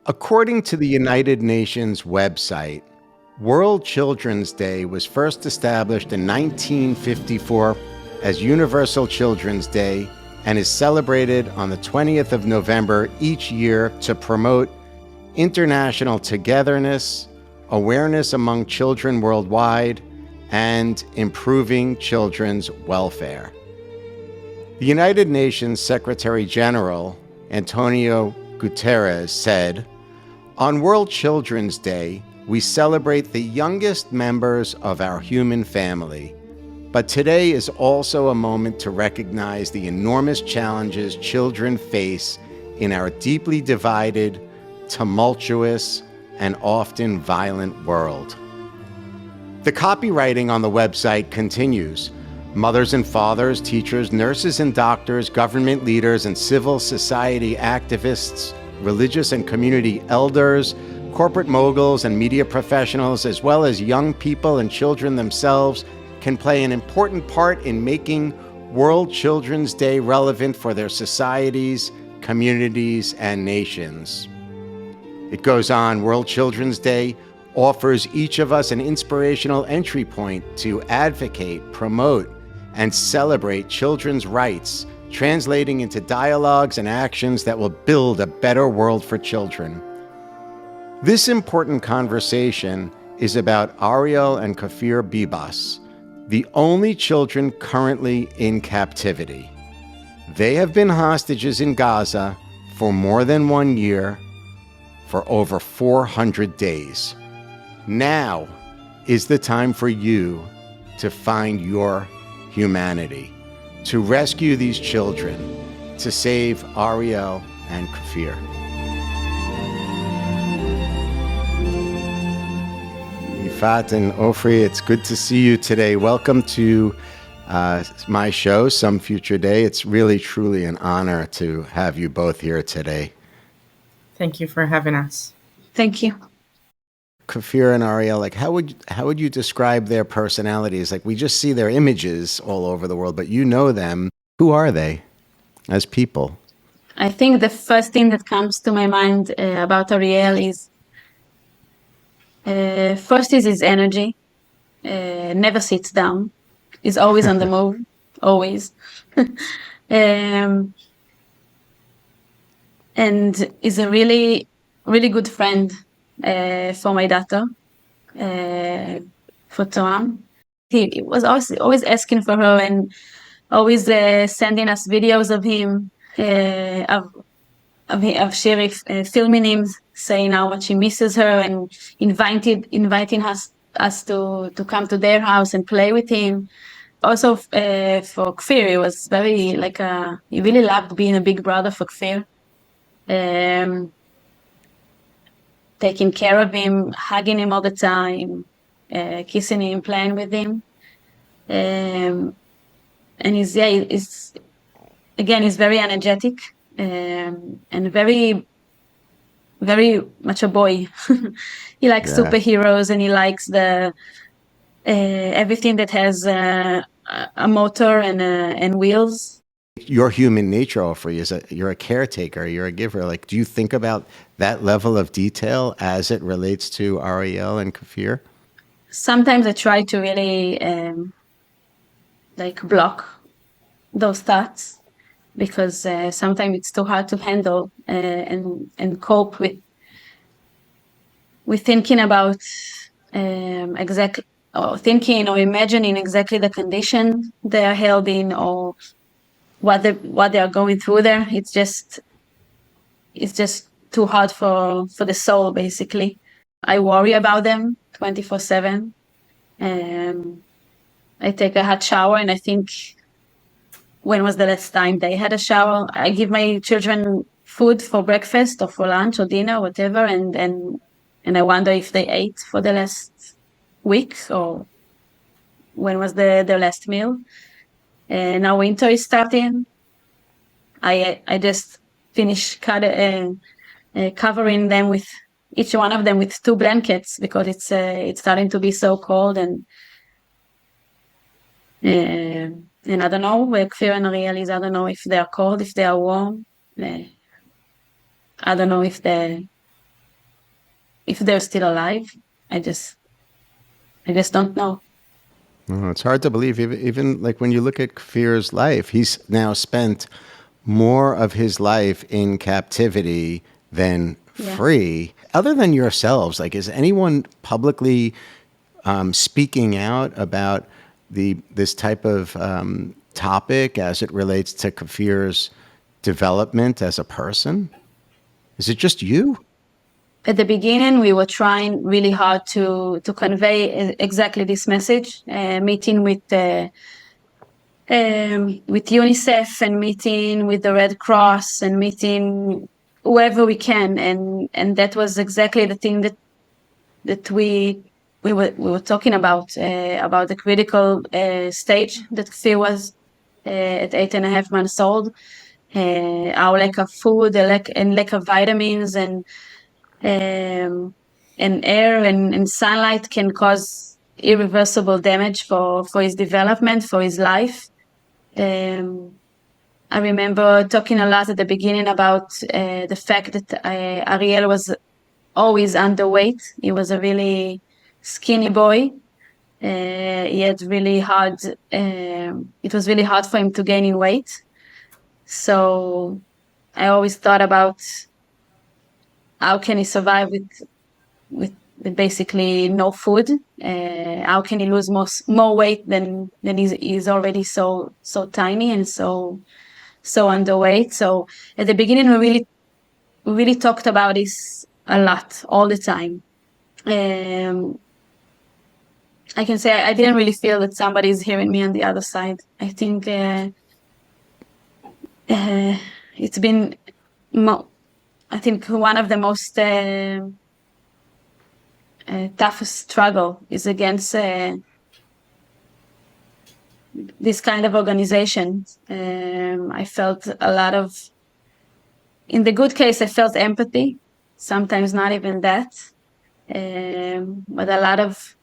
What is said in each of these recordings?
According to the United Nations website, World Children's Day was first established in 1954 as Universal Children's Day and is celebrated on the 20th of November each year to promote international togetherness, awareness among children worldwide, and improving children's welfare. The United Nations Secretary General, Antonio Guterres, said, "On World Children's Day, we celebrate the youngest members of our human family. But today is also a moment to recognize the enormous challenges children face in our deeply divided, tumultuous, and often violent world." The copywriting on the website continues. Mothers and fathers, teachers, nurses and doctors, government leaders and civil society activists, religious and community elders, corporate moguls and media professionals, as well as young people and children themselves, can play an important part in making World Children's Day relevant for their societies, communities, and nations. It goes on, World Children's Day offers each of us an inspirational entry point to advocate, promote, and celebrate children's rights, translating into dialogues and actions that will build a better world for children. This important conversation is about Ariel and Kfir Bibas, the only children currently in captivity. They have been hostages in Gaza for more than 1 year, for over 400 days. Now is the time for you to find your humanity, to rescue these children, to save Ariel and Kfir. Yifat and Ofri, it's good to see you today. Welcome to my show, Some Future Day. It's really, truly an honor to have you both here today. Thank you for having us. Thank you. Kfir and Ariel, like how would you describe their personalities? Like we just see their images all over the world, but you know them. Who are they as people? I think the first thing that comes to my mind about Ariel is first is his energy. Never sits down. Is always on the move. Always. And is a really, really good friend for my daughter, for Toam. He was always asking for her and always sending us videos of him, of Sherry filming him, saying how much he misses her and inviting us to come to their house and play with him. Also for Kfir, he was very he really loved being a big brother for Kfir. Taking care of him, hugging him all the time, kissing him, playing with him. And he's very energetic and very, very much a boy. He likes superheroes and he likes the everything that has a motor and wheels. Your human nature, Ofri, is you're a caretaker, you're a giver. Like, do you think about that level of detail as it relates to Ariel and Kfir? Sometimes I try to really block those thoughts because sometimes it's too hard to handle and cope with thinking about exactly, or thinking or imagining exactly the condition they are held in or what they are going through there. It's just too hard for the soul, basically. I worry about them 24/7. I take a hot shower and I think, when was the last time they had a shower? I give my children food for breakfast or for lunch or dinner, whatever, and I wonder if they ate for the last week or when was their last meal. Now winter is starting. I just finished covering them with each one of them with 2 blankets because it's starting to be so cold and I don't know where Kfir and Ariel is. I don't know if they are cold, if they are warm. I don't know if if they're still alive. I just don't know. Oh, it's hard to believe, even like when you look at Kfir's life, he's now spent more of his life in captivity than Yeah. free. Other than yourselves, like, is anyone publicly speaking out about this type of topic as it relates to Kfir's development as a person? Is it just you? At the beginning, we were trying really hard to convey exactly this message, meeting with UNICEF and meeting with the Red Cross and meeting whoever we can, and that was exactly the thing that we were talking about the critical stage that Kfir was at 8.5 months old, our lack of food, lack of vitamins and air and sunlight can cause irreversible damage for his development, for his life. I remember talking a lot at the beginning about the fact that Ariel was always underweight. He was a really skinny boy. He had really hard. It was really hard for him to gain in weight. So I always thought about how can he survive with basically no food. How can he lose more weight than he's already so tiny and so underweight. So at the beginning, we really talked about this a lot, all the time. I can say I didn't really feel that somebody's hearing me on the other side. I think it's been, I think one of the most toughest struggle is against this kind of organization. I felt a lot of, in the good case, I felt empathy. Sometimes not even that, but a lot of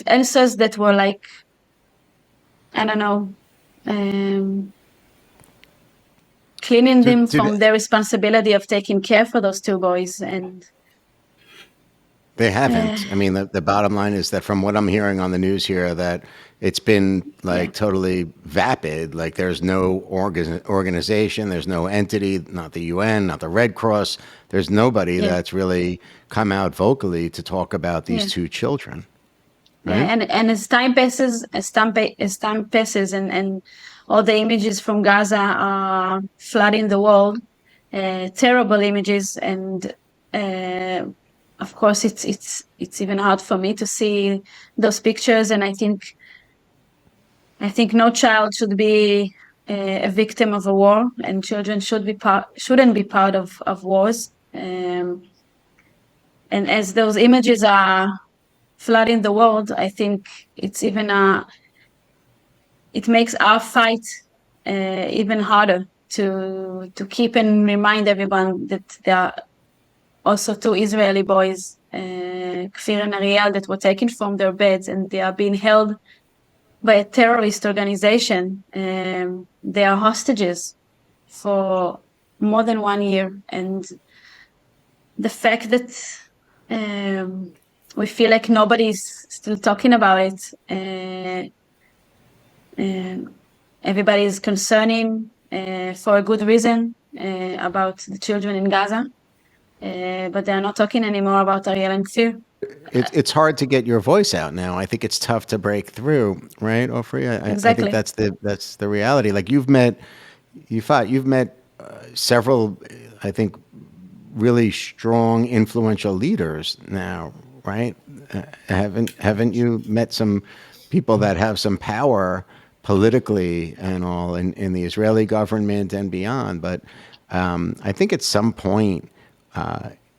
answers that were like, I don't know, cleaning them from their responsibility of taking care for those two boys. And they haven't. I mean, the bottom line is that from what I'm hearing on the news here, that it's been like totally vapid. Like there's no organization, there's no entity, not the UN, not the Red Cross. There's nobody that's really come out vocally to talk about these two children. Right? Yeah, and as time passes, and all the images from Gaza are flooding the world, terrible images, and of course it's even hard for me to see those pictures. And I think no child should be a victim of a war, and children shouldn't be part of wars. And as those images are flooding the world, I think it's even it makes our fight even harder to keep and remind everyone that there are also two Israeli boys, Kfir and Ariel, that were taken from their beds and they are being held by a terrorist organization. They are hostages for more than 1 year, and the fact that we feel like nobody's still talking about it. Everybody is concerning for a good reason about the children in Gaza, but they're not talking anymore about Ariel and Kfir. It's hard to get your voice out now. I think it's tough to break through, right, Ofri? Exactly. I think that's the reality. Like you've met several, I think, really strong, influential leaders now, right? Haven't you met some people that have some power politically and all in the Israeli government and beyond? But I think at some point,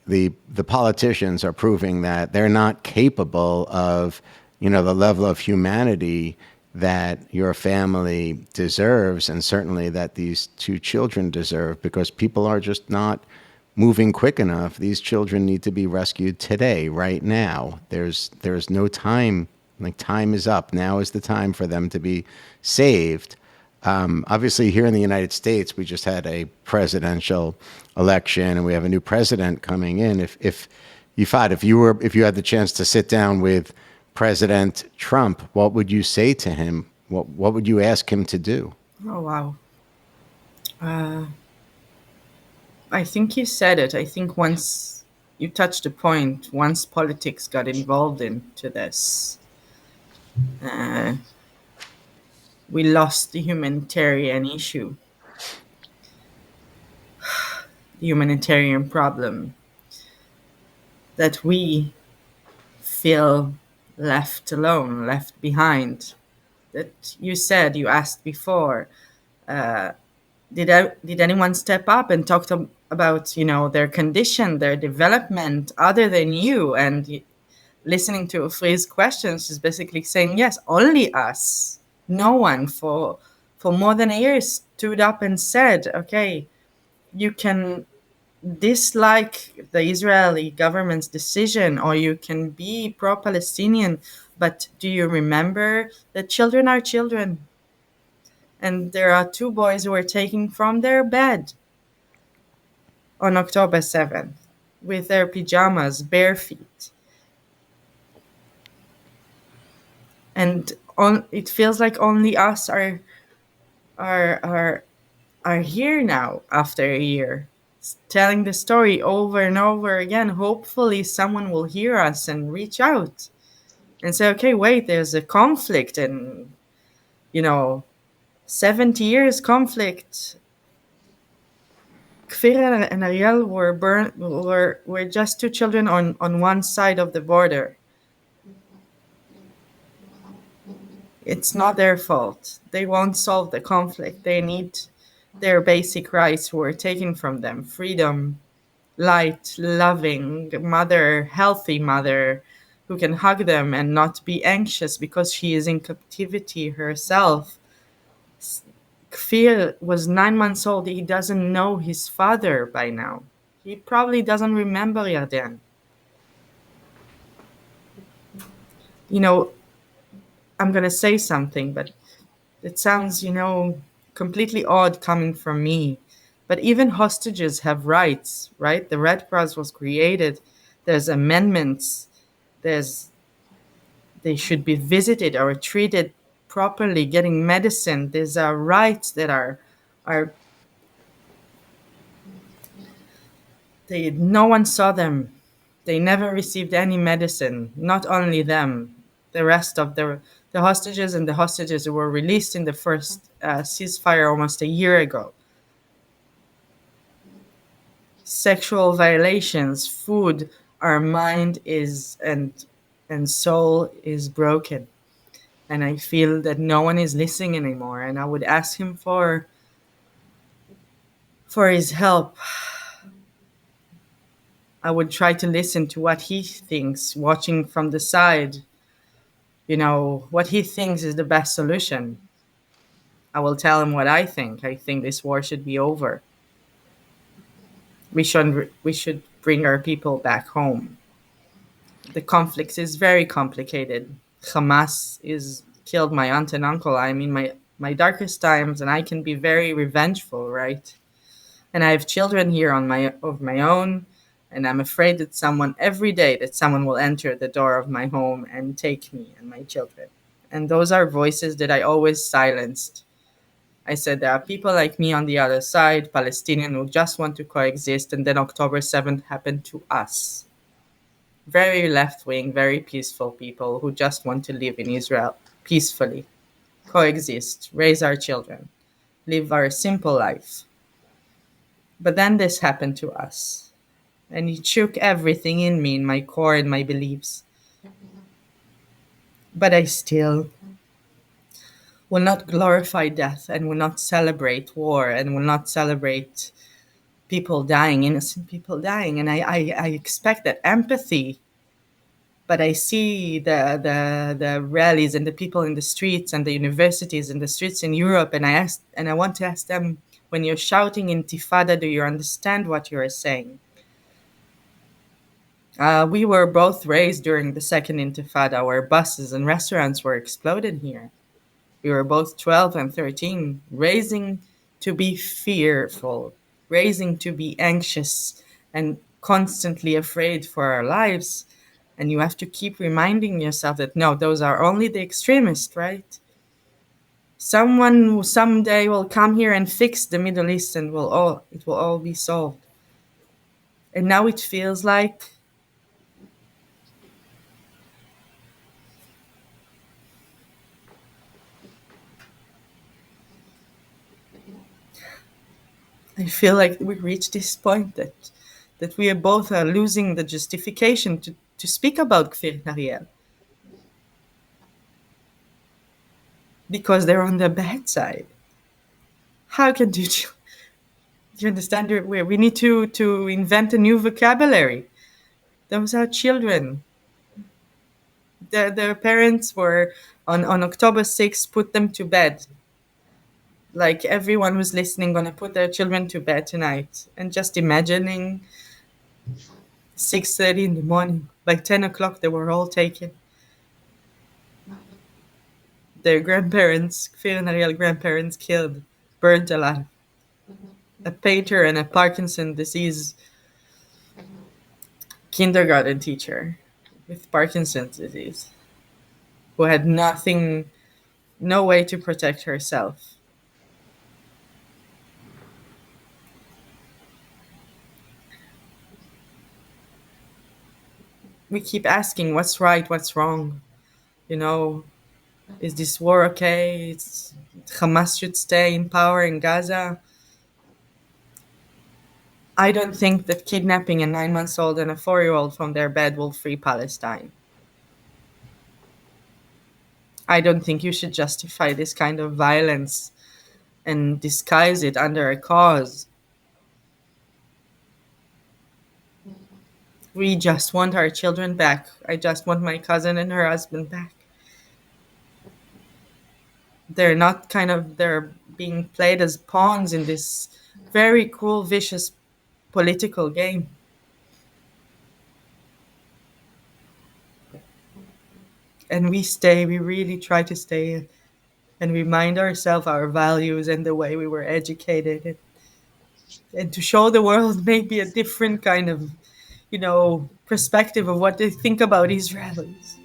the politicians are proving that they're not capable of, the level of humanity that your family deserves, and certainly that these two children deserve, because people are just not moving quick enough. These children need to be rescued today, right now. There's no time. Like time is up. Now is the time for them to be saved. Obviously, here in the United States, we just had a presidential election, and we have a new president coming in. If Yifat, if you had the chance to sit down with President Trump, what would you say to him? What would you ask him to do? Oh, wow. I think you said it. I think once you touched a point, once politics got involved into this, uh, we lost the humanitarian issue, the humanitarian problem that we feel left alone, left behind. That you asked before. Did anyone step up and talk about their condition, their development, other than you? And listening to Ofri's questions is basically saying yes, only us. No one for more than a year stood up and said, okay, you can dislike the Israeli government's decision, or you can be pro-Palestinian, but do you remember that children are children? And there are two boys who were taken from their bed on October 7th with their pajamas, bare feet. And it feels like only us are here now after a year, telling the story over and over again. Hopefully someone will hear us and reach out and say, okay, wait, there's a conflict, and 70 years conflict. Kfir and Ariel were just two children on one side of the border. It's not their fault. They won't solve the conflict. They need their basic rights who were taken from them: freedom, light, loving mother, healthy mother who can hug them and not be anxious because she is in captivity herself. Kfir was 9 months old. He doesn't know his father by now. He probably doesn't remember Yarden. I'm going to say something, but it sounds, completely odd coming from me. But even hostages have rights, right? The Red Cross was created. There's amendments. They should be visited or treated properly, getting medicine. These are rights that are no one saw them. They never received any medicine. Not only them, the rest of the hostages and the hostages who were released in the first ceasefire almost a year ago. Sexual violations, food, our mind is and soul is broken. And I feel that no one is listening anymore. And I would ask him for his help. I would try to listen to what he thinks, watching from the side, what he thinks is the best solution. I will tell him what I think. I think this war should be over. We should bring our people back home. The conflict is very complicated. Hamas is killed my aunt and uncle. I'm in my darkest times, and I can be very revengeful, right? And I have children here of my own, and I'm afraid that every day that someone will enter the door of my home and take me and my children. And those are voices that I always silenced. I said there are people like me on the other side, Palestinian, who just want to coexist, and then October 7th happened to us. Very left-wing, very peaceful people who just want to live in Israel peacefully, coexist, raise our children, live our simple life. But then this happened to us, and it shook everything in me, in my core, in my beliefs. But I still will not glorify death, and will not celebrate war, and will not celebrate people dying, innocent people dying. And I expect that empathy, but I see the rallies and the people in the streets and the universities and the streets in Europe, and I want to ask them, when you're shouting Intifada, do you understand what you're saying? We were both raised during the second Intifada, where buses and restaurants were exploded here. We were both 12 and 13, raising to be fearful, raising to be anxious and constantly afraid for our lives. And you have to keep reminding yourself that no, those are only the extremists, right? Someone who someday will come here and fix the Middle East and it will all be solved. And now it feels like I feel like we reached this point that we are both are losing the justification to speak about Kfir and Ariel because they're on the bad side. How can do you understand? We need to invent a new vocabulary. Those are children. Their parents were on October 6th put them to bed. Like everyone who's listening gonna put their children to bed tonight, and just imagining 6:30 in the morning. By 10 o'clock, they were all taken. Their grandparents, Kfir and Ariel grandparents, killed, burned alive. A painter and a Parkinson disease kindergarten teacher with Parkinson's disease who had nothing, no way to protect herself. We keep asking what's right, what's wrong. You know, is this war okay? Hamas should stay in power in Gaza. I don't think that kidnapping a 9 months old and a 4-year-old from their bed will free Palestine. I don't think you should justify this kind of violence and disguise it under a cause. We just want our children back. I just want my cousin and her husband back. They're being played as pawns in this very cool, vicious political game. And we really try to stay and remind ourselves our values and the way we were educated, and to show the world maybe a different kind of, perspective of what they think about Israelis.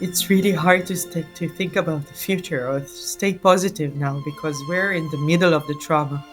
It's really hard to think about the future or stay positive now because we're in the middle of the trauma.